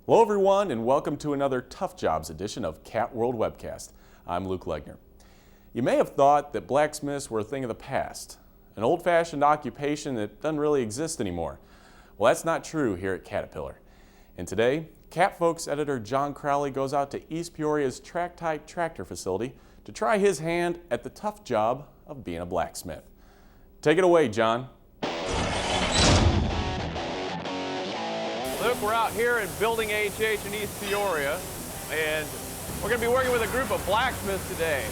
Hello everyone, and welcome to another Tough Jobs edition of Cat World Webcast. I'm Luke Legner. You may have thought that blacksmiths were a thing of the past, an old-fashioned occupation that doesn't really exist anymore. Well, that's not true here at Caterpillar. And today, Cat Folks editor John Crowley goes out to East Peoria's track-type tractor facility to try his hand at the tough job of being a blacksmith. Take it away, John. Luke, we're out here at Building HH in East Peoria, and we're going to be working with a group of blacksmiths today.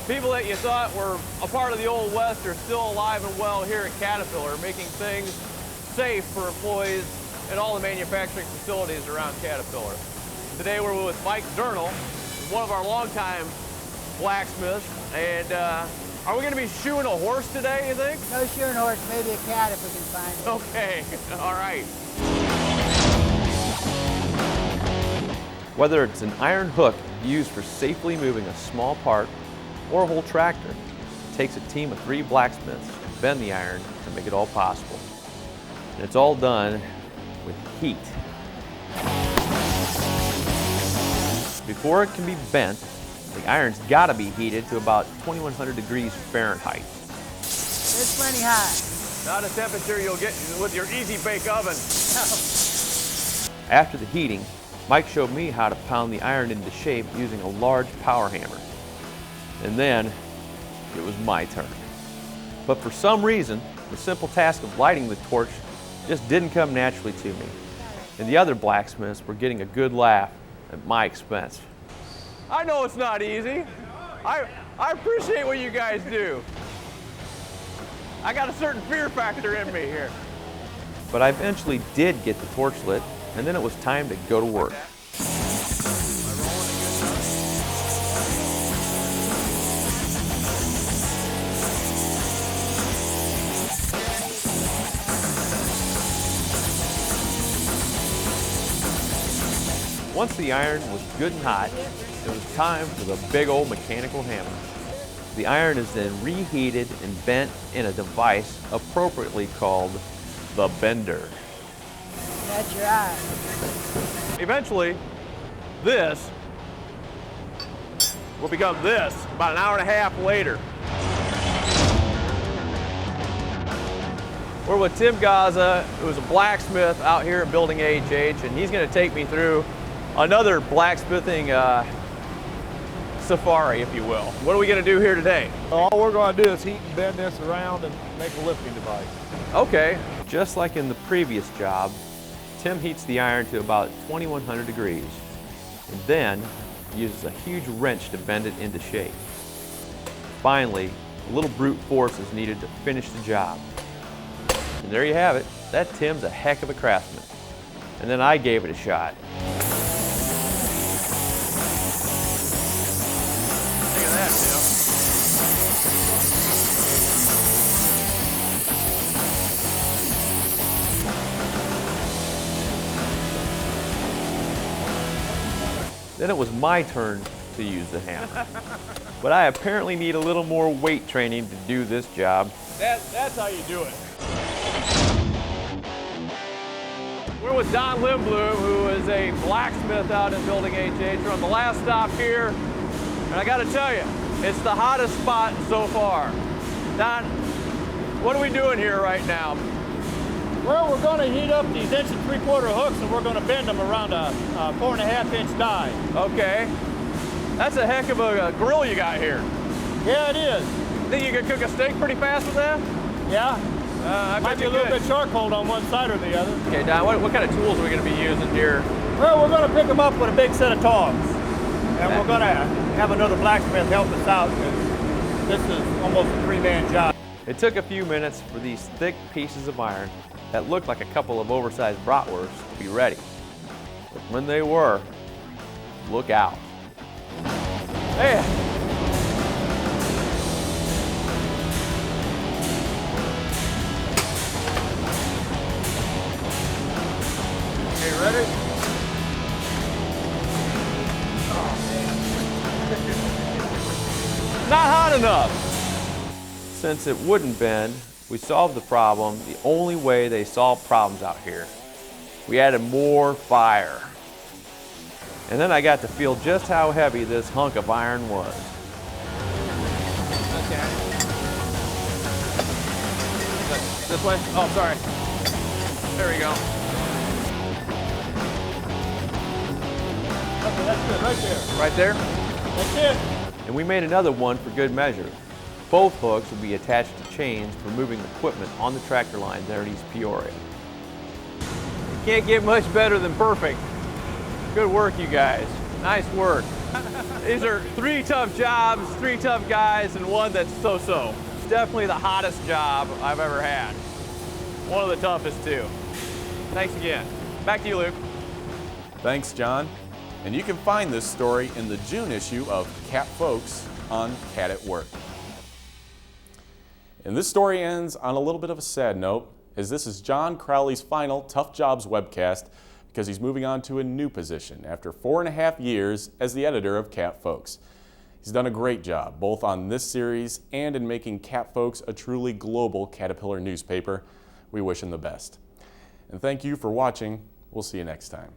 People that you thought were a part of the Old West are still alive and well here at Caterpillar, making things safe for employees in all the manufacturing facilities around Caterpillar. Today we're with Mike Zernal, one of our longtime blacksmiths, and are we going to be shoeing a horse today, you think? No shoeing a horse, maybe a cat if we can find it. Okay, all right. Whether it's an iron hook used for safely moving a small part or a whole tractor, it takes a team of 3 blacksmiths to bend the iron to make it all possible. And it's all done with heat. Before it can be bent, the iron's got to be heated to about 2100 degrees Fahrenheit. It's plenty hot. Not a temperature you'll get with your easy bake oven. After the heating, Mike showed me how to pound the iron into shape using a large power hammer. And then it was my turn. But for some reason, the simple task of lighting the torch just didn't come naturally to me. And the other blacksmiths were getting a good laugh at my expense. I know it's not easy. I appreciate what you guys do. I got a certain fear factor in me here. But I eventually did get the torch lit, and then it was time to go to work. Once the iron was good and hot, it was time for the big old mechanical hammer. The iron is then reheated and bent in a device appropriately called the bender. That's right. Eventually, this will become this about an hour and a half later. We're with Tim Gaza, who's a blacksmith out here at Building HH, and he's going to take me through another blacksmithing safari, if you will. What are we going to do here today? All we're going to do is heat and bend this around and make a lifting device. Okay. Just like in the previous job, Tim heats the iron to about 2100 degrees and then uses a huge wrench to bend it into shape. Finally, a little brute force is needed to finish the job. And there you have it. That Tim's a heck of a craftsman. And then I gave it a shot. Look at that, Tim. Then it was my turn to use the hammer. But I apparently need a little more weight training to do this job. That's how you do it. We're with Don Lindblom, who is a blacksmith out in Building HH. We're on the last stop here, and I gotta tell you, it's the hottest spot so far. Don, what are we doing here right now? Well, we're going to heat up these 1 3/4 hooks and we're going to bend them around a 4.5-inch die. Okay. That's a heck of a grill you got here. Yeah, it is. Think you could cook a steak pretty fast with that? Yeah. Might be a little bit charcoal on one side or the other. Okay, Don, what kind of tools are we going to be using here? Well, we're going to pick them up with a big set of tongs. And we're going to have another blacksmith help us out. This is almost a 3-man job. It took a few minutes for these thick pieces of iron that looked like a couple of oversized bratwursts to be ready. But when they were, look out. Hey. Okay, ready? Not hot enough. Since it wouldn't bend, we solved the problem the only way they solve problems out here. We added more fire. And then I got to feel just how heavy this hunk of iron was. Okay. This way? Oh, sorry. There we go. Okay, that's good, right there. Right there? That's it. And we made another one for good measure. Both hooks would be attached to chains for moving equipment on the tractor lines there in East Peoria. Can't get much better than perfect. Good work, you guys. Nice work. These are 3 tough jobs, 3 tough guys, and one that's so-so. Definitely the hottest job I've ever had. One of the toughest, too. Thanks again. Back to you, Luke. Thanks, John. And you can find this story in the June issue of Cat Folks on Cat at Work. And this story ends on a little bit of a sad note, as this is John Crowley's final Tough Jobs webcast because he's moving on to a new position after 4.5 years as the editor of Cat Folks. He's done a great job both on this series and in making Cat Folks a truly global Caterpillar newspaper. We wish him the best. And thank you for watching. We'll see you next time.